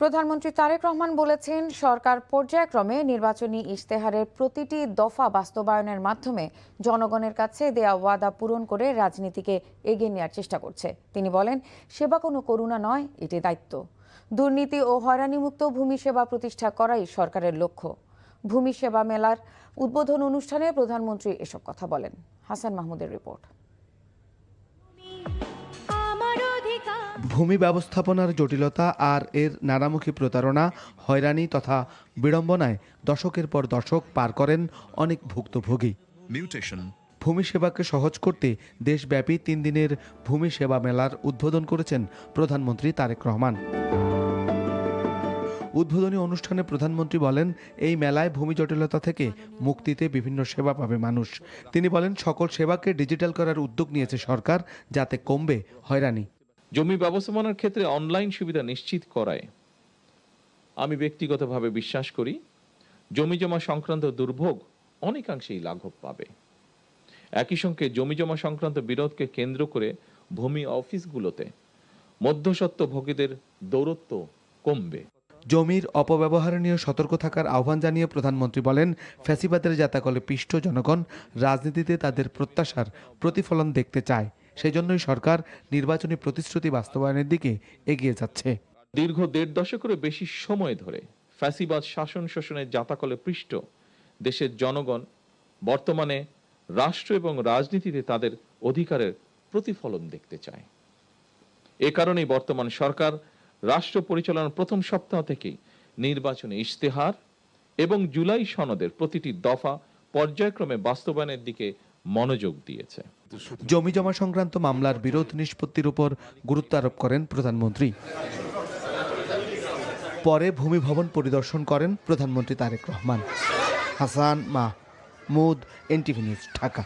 প্রধানমন্ত্রী তারেক রহমান বলেছেন, সরকার পর্যায়ক্রমে নির্বাচনী ইশতেহারের প্রতিটি দফা বাস্তবায়নের মাধ্যমে জনগণের কাছে দেয়া ওয়াদা পূরণ করে রাজনীতিকে এগিয়ে নেওয়ার চেষ্টা করছে। তিনি বলেন, সেবা কোনো করুণা নয়, এটি দায়িত্ব। দুর্নীতি ও হয়রানিমুক্ত ভূমি সেবা প্রতিষ্ঠা করাই সরকারের লক্ষ্য। ভূমি সেবা মেলার উদ্বোধন অনুষ্ঠানে প্রধানমন্ত্রী এসব কথা বলেন। হাসান মাহমুদের রিপোর্ট। ভূমি ব্যবস্থাপনার জটিলতা আর এর নানামুখী প্রতারণা, হয়রানি তথা বিড়ম্বনায় দশকের পর দশক পার করেন অনেক ভুক্তভোগী। ভূমি সেবাকে সহজ করতে দেশব্যাপী 3 দিনের ভূমি সেবা মেলার উদ্বোধন করেছেন প্রধানমন্ত্রী তারেক রহমান। উদ্বোধনী অনুষ্ঠানে প্রধানমন্ত্রী বলেন, এই মেলায় ভূমি জটিলতা থেকে মুক্তিতে বিভিন্ন সেবা পাবে মানুষ। তিনি বলেন, সকল সেবাকে ডিজিটাল করার উদ্যোগ নিয়েছে সরকার, যাতে কমবে হয়রানি। জমি ব্যবস্থাপনার ক্ষেত্রে অনলাইন সুবিধা নিশ্চিত করায় আমি ব্যক্তিগতভাবে বিশ্বাস করি জমি জমা সংক্রান্ত দুর্ভোগ অনেকাংশেই লাঘব পাবে। একই সঙ্গে জমি জমা সংক্রান্ত বিরোধকে কেন্দ্র করে ভূমি অফিসগুলোতে মধ্যস্বত্বভোগীদের দৌরত্ব কমবে। জমির অপব্যবহার নিয়ে সতর্ক থাকার আহ্বান জানিয়ে প্রধানমন্ত্রী বলেন, ফ্যাসিবাদের জাতাকলে পিষ্ট জনগণ রাজনীতিতে তাদের প্রত্যাশার প্রতিফলন দেখতে চায়। সেই জন্যই সরকার নির্বাচনী প্রতিশ্রুতি বাস্তবায়নের দিকে এগিয়ে যাচ্ছে। দীর্ঘ 1.5 দশকেরও বেশি সময় ধরে ফ্যাসিবাদ শাসন শোষণের জাতাকলে পৃষ্ট দেশের জনগণ বর্তমানে রাষ্ট্র এবং রাজনীতিতে তাদের অধিকারের প্রতিফলন দেখতে চায়। এ কারণেই বর্তমান সরকার রাষ্ট্র পরিচালনার প্রথম সপ্তাহ থেকেই নির্বাচনী ইশতেহার এবং জুলাই সনদের প্রতিটি দফা পর্যায়ক্রমে বাস্তবায়নের দিকে মনোযোগ দিয়েছে। জমি জমা সংক্রান্ত মামলার বিরোধ নিষ্পত্তির উপর গুরুত্ব আরোপ করেন প্রধানমন্ত্রী। পরে ভূমি ভবন পরিদর্শন করেন প্রধানমন্ত্রী তারেক রহমান। Hasan Mahmud, NTV news, Dhaka.